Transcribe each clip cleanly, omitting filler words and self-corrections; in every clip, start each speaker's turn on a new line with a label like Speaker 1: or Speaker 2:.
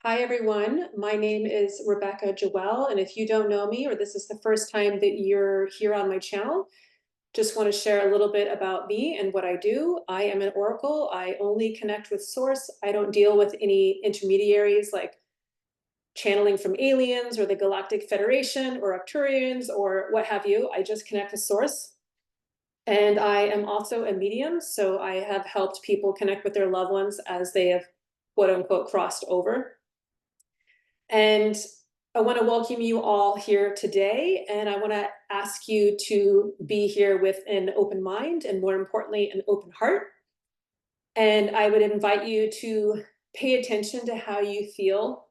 Speaker 1: Hi, everyone. My name is Rebecca Joelle, and if you don't know me or this is the first time that you're here on my channel, just want to share a little bit about me and what I do. I am an oracle. I only connect with source. I don't deal with any intermediaries like channeling from aliens or the Galactic Federation or Arcturians or what have you. I just connect with source. And I am also a medium, so I have helped people connect with their loved ones as they have quote unquote crossed over. And I want to welcome you all here today, and I want to ask you to be here with an open mind and, more importantly, an open heart. And I would invite you to pay attention to how you feel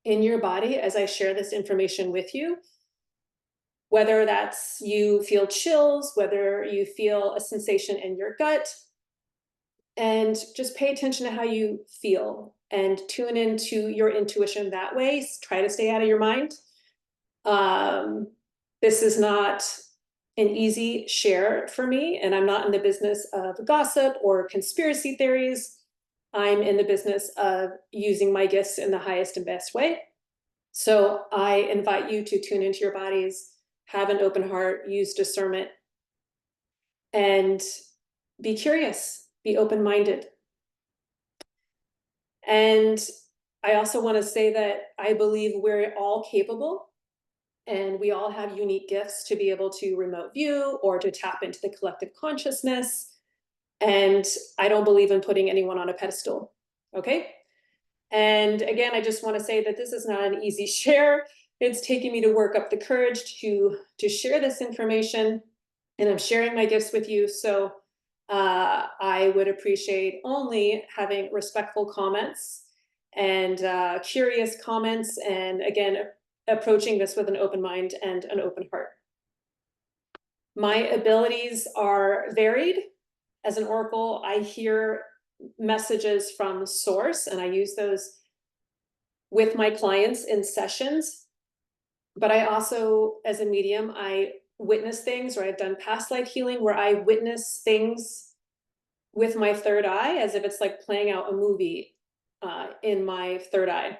Speaker 1: in your body as I share this information with you. Whether that's you feel chills, whether you feel a sensation in your gut, and just pay attention to how you feel and tune into your intuition that way. Try to stay out of your mind. Um, this is not an easy share for me, and I'm not in the business of gossip or conspiracy theories. I'm in the business of using my gifts in the highest and best way. So I invite you to tune into your bodies, have an open heart, use discernment, and be curious, be open-minded. And I also want to say that I believe we're all capable and we all have unique gifts to be able to remote view or to tap into the collective consciousness. And I don't believe in putting anyone on a pedestal. Okay. And again, I just want to say that this is not an easy share. It's taken me to work up the courage to share this information, and I'm sharing my gifts with you. So I would appreciate only having respectful comments and curious comments, and again, approaching this with an open mind and an open heart. My abilities are varied. As an oracle, I hear messages from source, and I use those with my clients in sessions. But I also, as a medium, I witness things, or I've done past life healing where I witness things with my third eye, as if it's like playing out a movie in my third eye.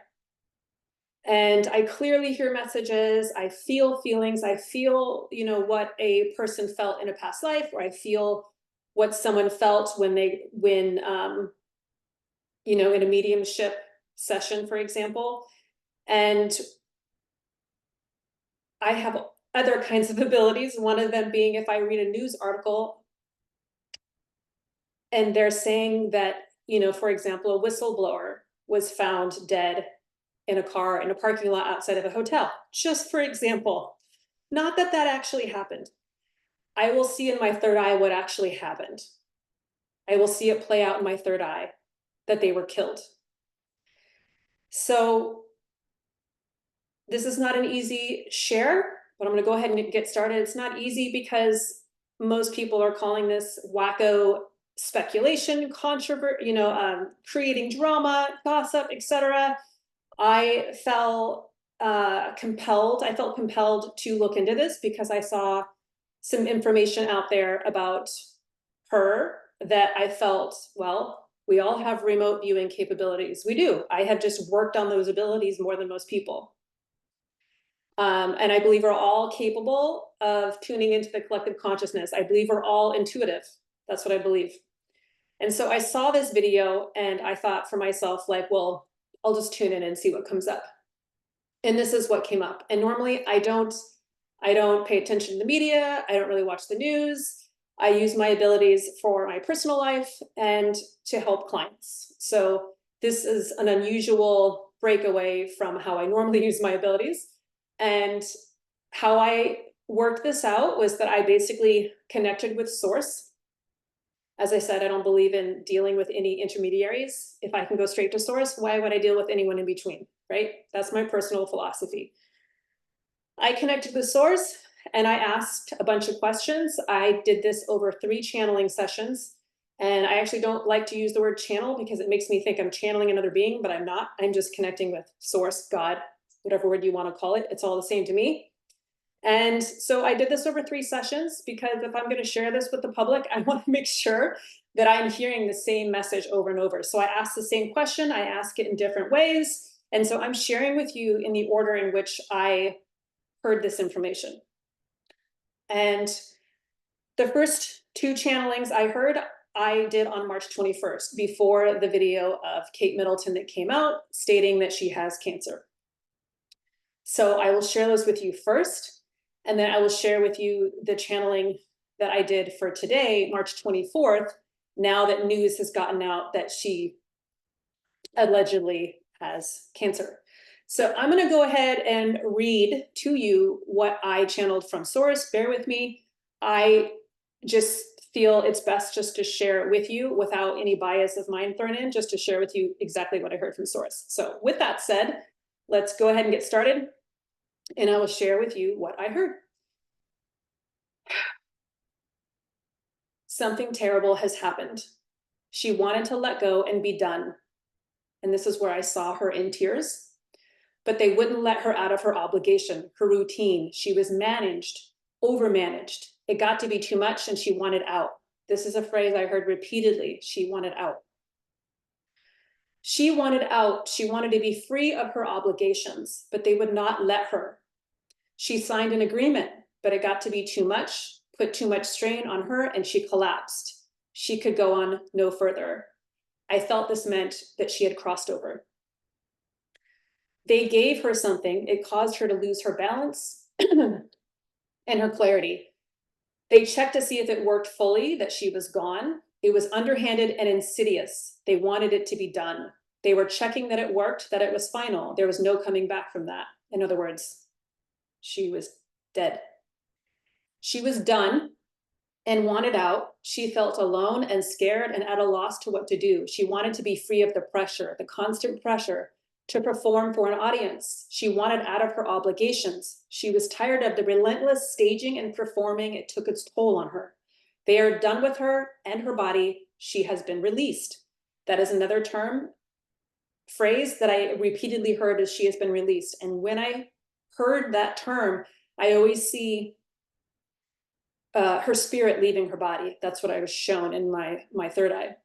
Speaker 1: And I clearly hear messages, I feel feelings, I feel, what a person felt in a past life, or I feel what someone felt when in a mediumship session, for example. And I have other kinds of abilities, one of them being if I read a news article and they're saying that, for example, a whistleblower was found dead in a car in a parking lot outside of a hotel, just for example. Not that that actually happened. I will see in my third eye what actually happened. I will see it play out in my third eye that they were killed. So this is not an easy share, but I'm going to go ahead and get started. It's not easy because most people are calling this wacko speculation, controversy, creating drama, gossip, etc. I felt compelled to look into this because I saw some information out there about her that I felt, well, we all have remote viewing capabilities. We do. I have just worked on those abilities more than most people. And I believe we're all capable of tuning into the collective consciousness. I believe we're all intuitive. That's what I believe. And so I saw this video and I thought for myself, like, well, I'll just tune in and see what comes up. And this is what came up. And normally I don't pay attention to the media. I don't really watch the news. I use my abilities for my personal life and to help clients. So this is an unusual breakaway from how I normally use my abilities. And how I worked this out was that I basically connected with source. As I said, I don't believe in dealing with any intermediaries. If I can go straight to source, why would I deal with anyone in between, right? That's my personal philosophy. I connected with source and I asked a bunch of questions. I did this over 3 channeling sessions. And I actually don't like to use the word channel because it makes me think I'm channeling another being, but I'm not. I'm just connecting with source, God, whatever word you want to call it. It's all the same to me. And so I did this over 3 sessions because if I'm going to share this with the public, I want to make sure that I'm hearing the same message over and over. So I asked the same question. I ask it in different ways. And so I'm sharing with you in the order in which I heard this information. And the first two channelings I heard, I did on March 21st, before the video of Kate Middleton that came out stating that she has cancer. So I will share those with you first, and then I will share with you the channeling that I did for today, March 24th, now that news has gotten out that she allegedly has cancer. So I'm going to go ahead and read to you what I channeled from source. Bear with me. I just feel it's best just to share it with you without any bias of mine thrown in, just to share with you exactly what I heard from source. So with that said, let's go ahead and get started, and I will share with you what I heard. Something terrible has happened. She wanted to let go and be done. And this is where I saw her in tears. But they wouldn't let her out of her obligation, her routine. She was managed, overmanaged. It got to be too much and she wanted out. This is a phrase I heard repeatedly. She wanted out. She wanted out. She wanted to be free of her obligations, but they would not let her. She signed an agreement, but it got to be too much, put too much strain on her, and she collapsed. She could go on no further. I felt this meant that she had crossed over. They gave her something. It caused her to lose her balance and her clarity. They checked to see if it worked fully, that she was gone. It was underhanded and insidious. They wanted it to be done. They were checking that it worked, that it was final. There was no coming back from that. In other words, she was dead. She was done and wanted out. She felt alone and scared and at a loss to what to do. She wanted to be free of the pressure, the constant pressure to perform for an audience. She wanted out of her obligations. She was tired of the relentless staging and performing. It took its toll on her. They are done with her and her body. She has been released. That is another phrase that I repeatedly heard, is she has been released. And when I heard that term, I always see her spirit leaving her body. That's what I was shown in my third eye.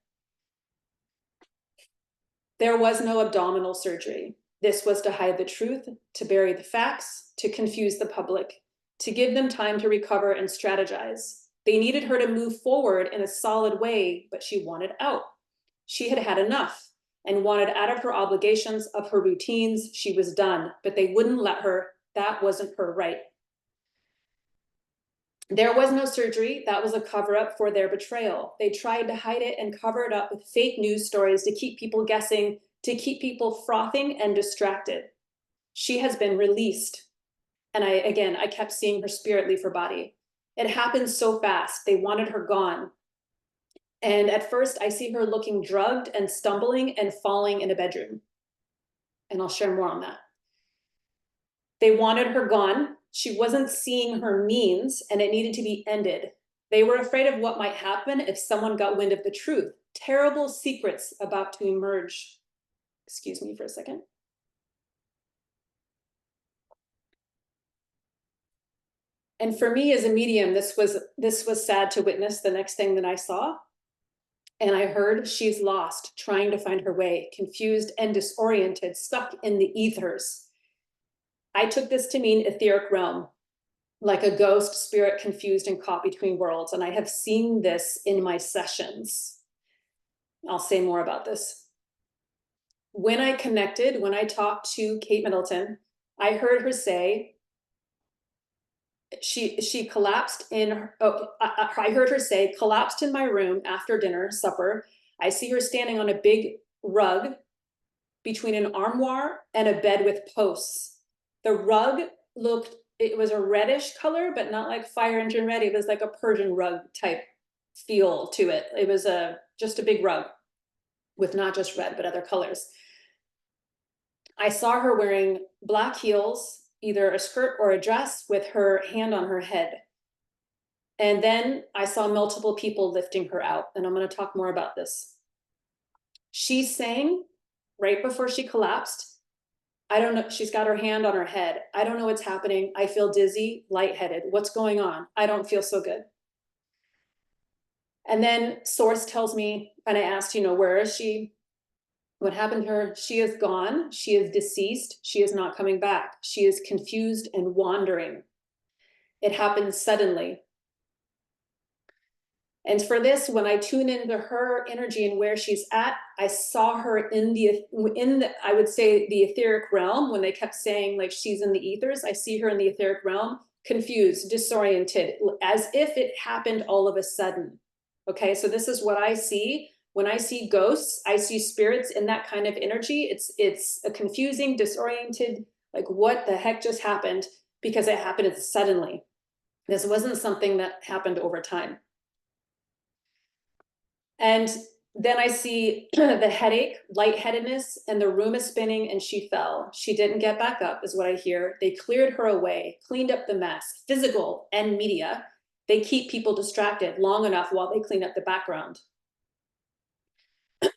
Speaker 1: There was no abdominal surgery. This was to hide the truth, to bury the facts, to confuse the public, to give them time to recover and strategize. They needed her to move forward in a solid way, but she wanted out. She had had enough and wanted out of her obligations, of her routines. She was done, but they wouldn't let her. That wasn't her right. There was no surgery. That was a cover-up for their betrayal. They tried to hide it and cover it up with fake news stories to keep people guessing, to keep people frothing and distracted. She has been released. And I kept seeing her spirit leave her body. It happened so fast. They wanted her gone. And at first I see her looking drugged and stumbling and falling in a bedroom. And I'll share more on that. They wanted her gone. She wasn't seeing her means, and it needed to be ended. They were afraid of what might happen if someone got wind of the truth. Terrible secrets about to emerge. Excuse me for a second. And for me as a medium, this was sad to witness, the next thing that I saw. And I heard she's lost, trying to find her way, confused and disoriented, stuck in the ethers. I took this to mean etheric realm, like a ghost spirit confused and caught between worlds. And I have seen this in my sessions. I'll say more about this. When I talked to Kate Middleton, I heard her say, she collapsed in, I heard her say, collapsed in my room after dinner, supper. I see her standing on a big rug between an armoire and a bed with posts. The rug it was a reddish color, but not like fire engine red. It was like a Persian rug type feel to it. It was just a big rug with not just red, but other colors. I saw her wearing black heels, either a skirt or a dress, with her hand on her head. And then I saw multiple people lifting her out, and I'm going to talk more about this. She sang right before she collapsed. I don't know, she's got her hand on her head. I don't know what's happening. I feel dizzy, lightheaded. What's going on? I don't feel so good. And then source tells me, and I asked, where is she? What happened to her? She is gone. She is deceased. She is not coming back. She is confused and wandering. It happened suddenly. And for this, when I tune into her energy and where she's at, I saw her in the, I would say the etheric realm. When they kept saying like she's in the ethers, I see her in the etheric realm, confused, disoriented, as if it happened all of a sudden. Okay, so this is what I see. When I see ghosts, I see spirits in that kind of energy. It's a confusing, disoriented, like what the heck just happened, because it happened suddenly. This wasn't something that happened over time. And then I see the headache, lightheadedness, and the room is spinning, and she fell. She didn't get back up, is what I hear. They cleared her away, cleaned up the mess, physical and media. They keep people distracted long enough while they clean up the background.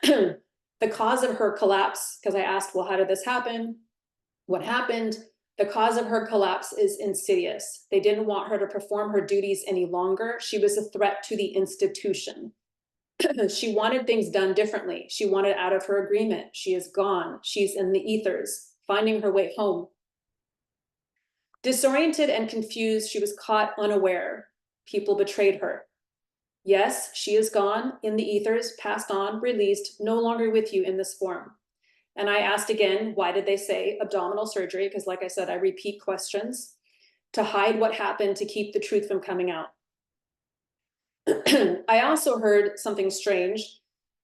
Speaker 1: The cause of her collapse, because I asked, well, how did this happen? What happened? The cause of her collapse is insidious. They didn't want her to perform her duties any longer. She was a threat to the institution. She wanted things done differently. She wanted out of her agreement. She is gone. She's in the ethers, finding her way home. Disoriented and confused, she was caught unaware. People betrayed her. Yes, she is gone, in the ethers, passed on, released, no longer with you in this form. And I asked again, why did they say abdominal surgery? Because like I said, I repeat questions to hide what happened, to keep the truth from coming out. I also heard something strange.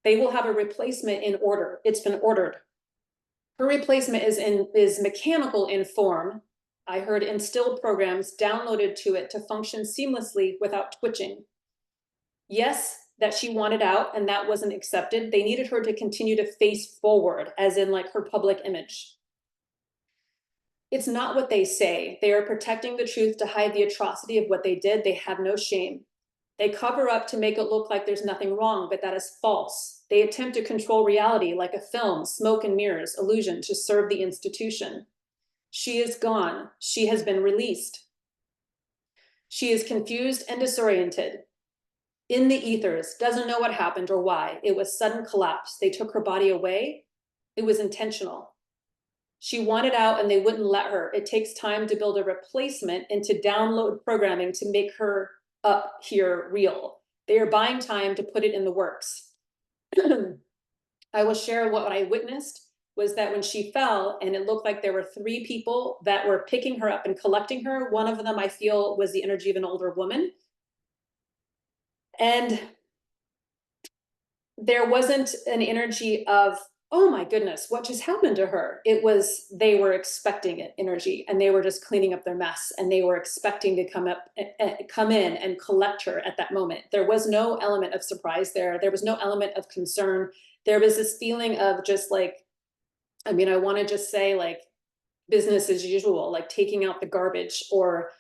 Speaker 1: They will have a replacement in order. It's been ordered. Her replacement is mechanical in form. I heard instilled programs downloaded to it to function seamlessly without twitching. Yes, that she wanted out and that wasn't accepted. They needed her to continue to face forward, as in like her public image. It's not what they say. They are protecting the truth to hide the atrocity of what they did. They have no shame. They cover up to make it look like there's nothing wrong, but that is false. They attempt to control reality like a film, smoke and mirrors, illusion, to serve the institution. She is gone. She has been released. She is confused and disoriented. In the ethers, doesn't know what happened or why. It was sudden collapse. They took her body away. It was intentional. She wanted out and they wouldn't let her. It takes time to build a replacement and to download programming to make her up here real. They are buying time to put it in the works. I will share what I witnessed was that when she fell and it looked like there were 3 people that were picking her up and collecting her, one of them I feel was the energy of an older woman. And there wasn't an energy of, oh my goodness, what just happened to her? It was, they were expecting it energy, and they were just cleaning up their mess, and they were expecting to come in and collect her at that moment. There was no element of surprise there. There was no element of concern. There was this feeling of just like, I mean, I want to just say like business as usual, like taking out the garbage or,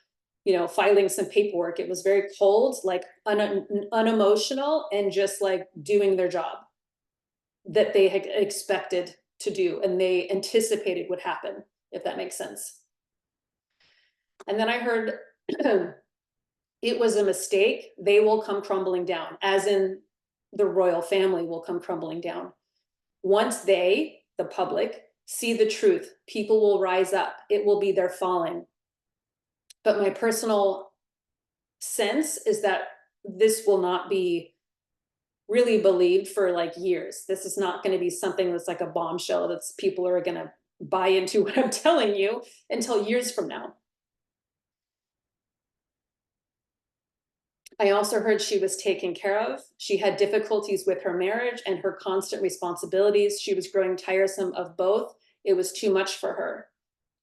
Speaker 1: you know, filing some paperwork. It was very cold, like unemotional, and just like doing their job that they had expected to do and they anticipated would happen, if that makes sense. And then I heard it was a mistake. They will come crumbling down, as in the royal family will come crumbling down. Once they, the public, see the truth, people will rise up. It will be their falling. But my personal sense is that this will not be really believed for like years. This is not going to be something that's like a bombshell that's people are going to buy into what I'm telling you until years from now. I also heard she was taken care of. She had difficulties with her marriage and her constant responsibilities. She was growing tiresome of both. It was too much for her.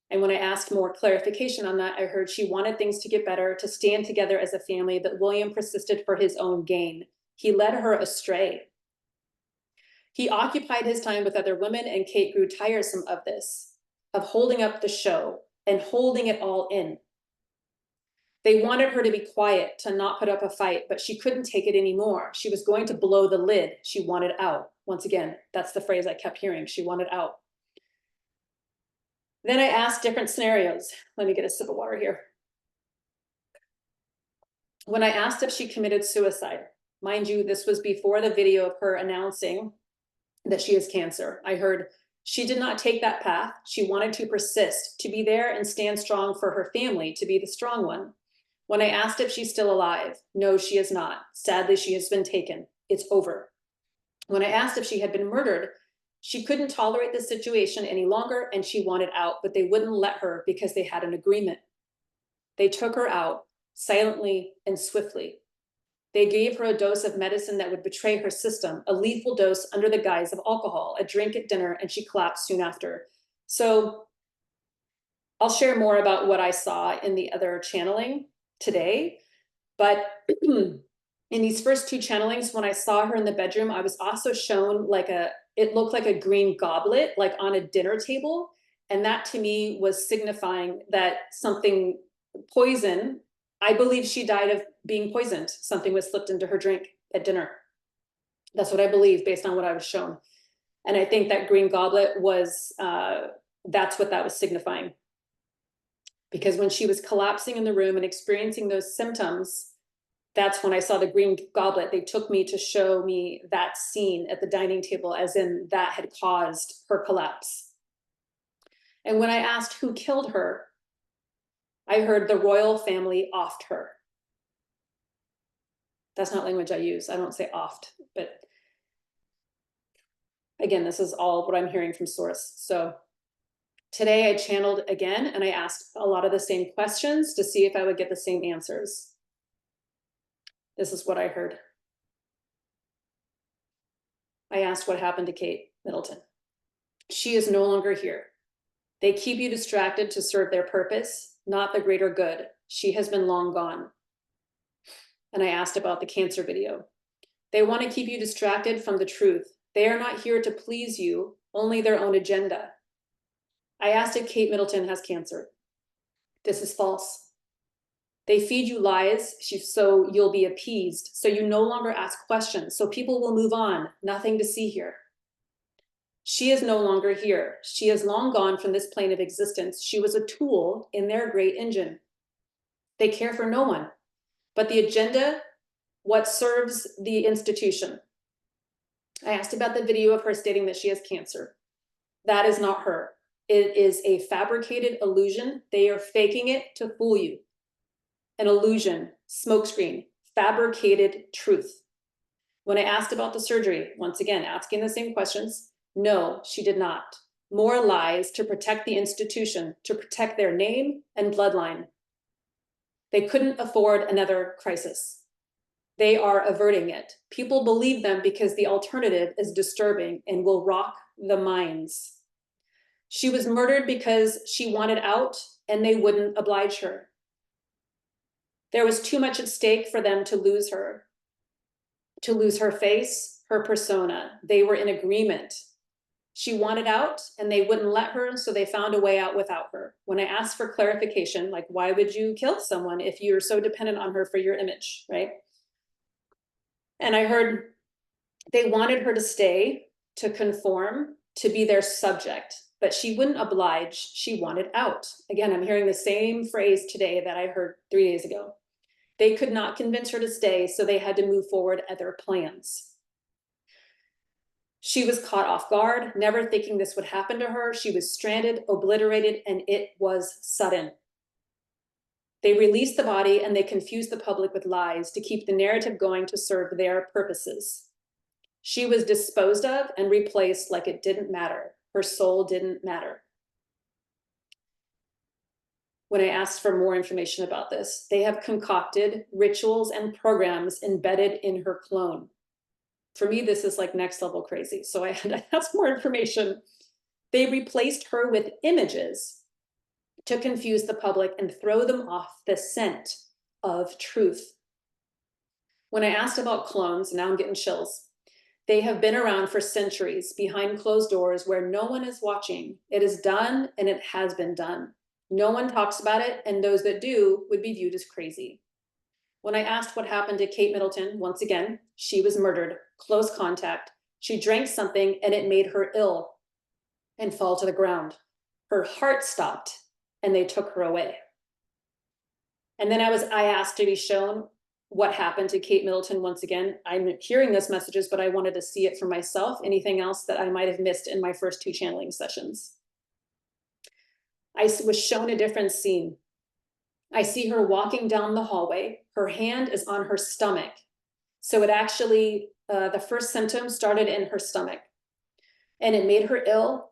Speaker 1: And when I asked more clarification on that, I heard she wanted things to get better, to stand together as a family, but William persisted for his own gain. He led her astray. He occupied his time with other women, and Kate grew tiresome of this, of holding up the show and holding it all in. They wanted her to be quiet, to not put up a fight, but she couldn't take it anymore. She was going to blow the lid. She wanted out. Once again, that's the phrase I kept hearing. She wanted out. Then I asked different scenarios. Let me get a sip of water here. When I asked if she committed suicide, mind you, this was before the video of her announcing that she has cancer. I heard she did not take that path. She wanted to persist, to be there and stand strong for her family, to be the strong one. When I asked if she's still alive, no, she is not. Sadly, she has been taken. It's over. When I asked if she had been murdered, she couldn't tolerate the situation any longer and she wanted out, but they wouldn't let her because they had an agreement. They took her out silently and swiftly. They gave her a dose of medicine that would betray her system, a lethal dose under the guise of alcohol, a drink at dinner, and she collapsed soon after. So I'll share more about what I saw in the other channeling today. But in these first two channelings, when I saw her in the bedroom, I was also shown it looked like a green goblet, like on a dinner table. And that to me was signifying that something poison, I believe she died of being poisoned. Something was slipped into her drink at dinner. That's what I believe based on what I was shown. And I think that green goblet was, that's what that was signifying. Because when she was collapsing in the room and experiencing those symptoms, that's when I saw the green goblet. They took me to show me that scene at the dining table, as in that had caused her collapse. And when I asked who killed her, I heard the royal family offed her. That's not language I use. I don't say offed, but again, this is all what I'm hearing from source. So today I channeled again and I asked a lot of the same questions to see if I would get the same answers. This is what I heard. I asked what happened to Kate Middleton. She is no longer here. They keep you distracted to serve their purpose, not the greater good. She has been long gone. And I asked about the cancer video. They want to keep you distracted from the truth. They are not here to please you, only their own agenda. I asked if Kate Middleton has cancer. This is false. They feed you lies so you'll be appeased, so you no longer ask questions, so people will move on. Nothing to see here. She is no longer here. She is long gone from this plane of existence. She was a tool in their great engine. They care for no one, but the agenda, what serves the institution. I asked about the video of her stating that she has cancer. That is not her. It is a fabricated illusion. They are faking it to fool you. An illusion, smokescreen, fabricated truth. When I asked about the surgery, once again, asking the same questions, no, she did not. More lies to protect the institution, to protect their name and bloodline. They couldn't afford another crisis. They are averting it. People believe them because the alternative is disturbing and will rock the minds. She was murdered because she wanted out and they wouldn't oblige her. There was too much at stake for them to lose her face, her persona. They were in agreement. She wanted out and they wouldn't let her, so they found a way out without her. When I asked for clarification, like, why would you kill someone if you're so dependent on her for your image, right? And I heard they wanted her to stay, to conform, to be their subject, but she wouldn't oblige. She wanted out. Again, I'm hearing the same phrase today that I heard 3 days ago. They could not convince her to stay, so they had to move forward other plans. She was caught off guard, never thinking this would happen to her. She was stranded, obliterated, and it was sudden. They released the body and they confused the public with lies to keep the narrative going to serve their purposes. She was disposed of and replaced like it didn't matter. Her soul didn't matter. When I asked for more information about this, they have concocted rituals and programs embedded in her clone. For me, this is like next level crazy. So I had to ask more information. They replaced her with images to confuse the public and throw them off the scent of truth. When I asked about clones, now I'm getting chills. They have been around for centuries behind closed doors where no one is watching. It is done and it has been done. No one talks about it, and those that do would be viewed as crazy. When I asked what happened to Kate Middleton, once again, she was murdered, close contact. She drank something and it made her ill and fall to the ground. Her heart stopped and they took her away. And then I asked to be shown what happened to Kate Middleton once again. I'm hearing those messages, but I wanted to see it for myself. Anything else that I might have missed in my first 2 channeling sessions? I was shown a different scene. I see her walking down the hallway. Her hand is on her stomach. So it actually, the first symptom started in her stomach and it made her ill.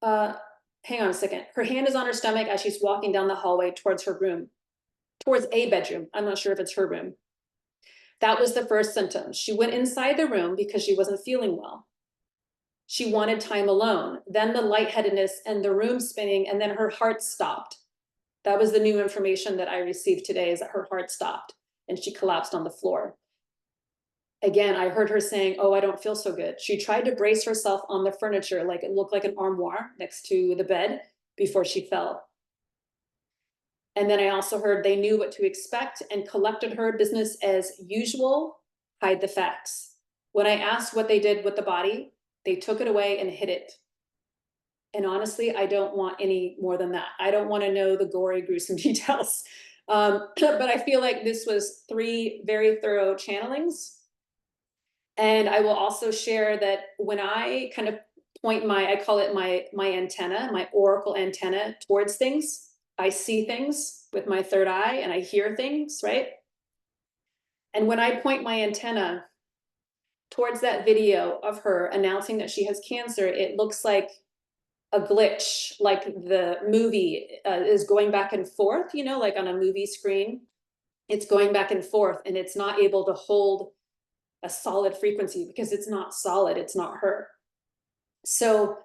Speaker 1: Hang on a second. Her hand is on her stomach as she's walking down the hallway towards her room, towards a bedroom. I'm not sure if it's her room. That was the first symptom. She went inside the room because she wasn't feeling well. She wanted time alone. Then the lightheadedness and the room spinning, and then her heart stopped. That was the new information that I received today, is that her heart stopped and she collapsed on the floor. Again, I heard her saying, oh, I don't feel so good. She tried to brace herself on the furniture, like it looked like an armoire next to the bed, before she fell. And then I also heard they knew what to expect and collected her business as usual, hide the facts. When I asked what they did with the body, they took it away and hid it. And honestly, I don't want any more than that. I don't want to know the gory, gruesome details. But I feel like this was 3 very thorough channelings. And I will also share that when I kind of point I call it my antenna, my oracle antenna towards things, I see things with my third eye and I hear things, right? And when I point my antenna towards that video of her announcing that she has cancer, it looks like a glitch, like the movie is going back and forth, you know, like on a movie screen, it's going back and forth and it's not able to hold a solid frequency because it's not solid, it's not her. So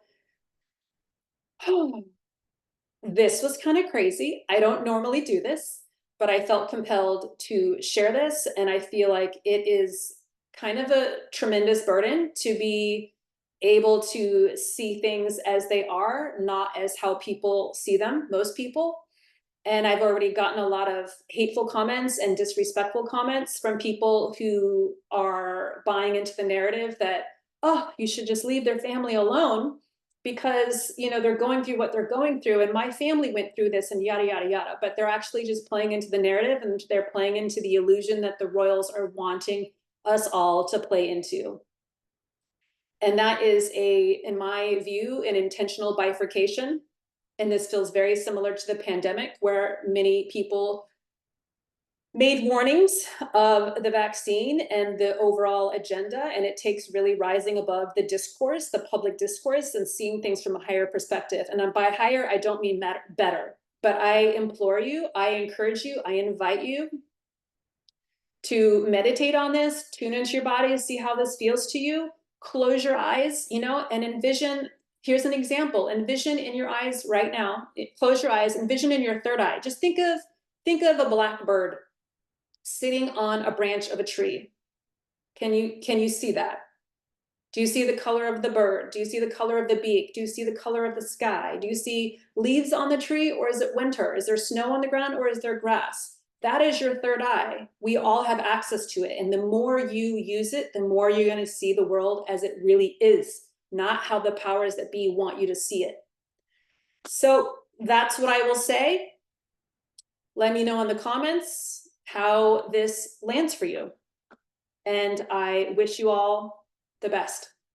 Speaker 1: this was kind of crazy. I don't normally do this, but I felt compelled to share this. And I feel like it is kind of a tremendous burden to be able to see things as they are, not as how people see them, most people. And I've already gotten a lot of hateful comments and disrespectful comments from people who are buying into the narrative that, oh, you should just leave their family alone because, you know, they're going through what they're going through. And my family went through this and yada, yada, yada. But they're actually just playing into the narrative and they're playing into the illusion that the royals are wanting us all to play into. And that is in my view, an intentional bifurcation. And this feels very similar to the pandemic, where many people made warnings of the vaccine and the overall agenda. And it takes really rising above the discourse, the public discourse, and seeing things from a higher perspective. And by higher, I don't mean better, but I implore you, I encourage you, I invite you to meditate on this, tune into your body, see how this feels to you, close your eyes, you know, and envision. Here's an example. Envision in your eyes right now. Close your eyes. Envision in your third eye. Just think of a black bird sitting on a branch of a tree. Can you see that? Do you see the color of the bird? Do you see the color of the beak? Do you see the color of the sky? Do you see leaves on the tree, or is it winter? Is there snow on the ground, or is there grass? That is your third eye. We all have access to it. And the more you use it, the more you're going to see the world as it really is, not how the powers that be want you to see it. So that's what I will say. Let me know in the comments how this lands for you. And I wish you all the best.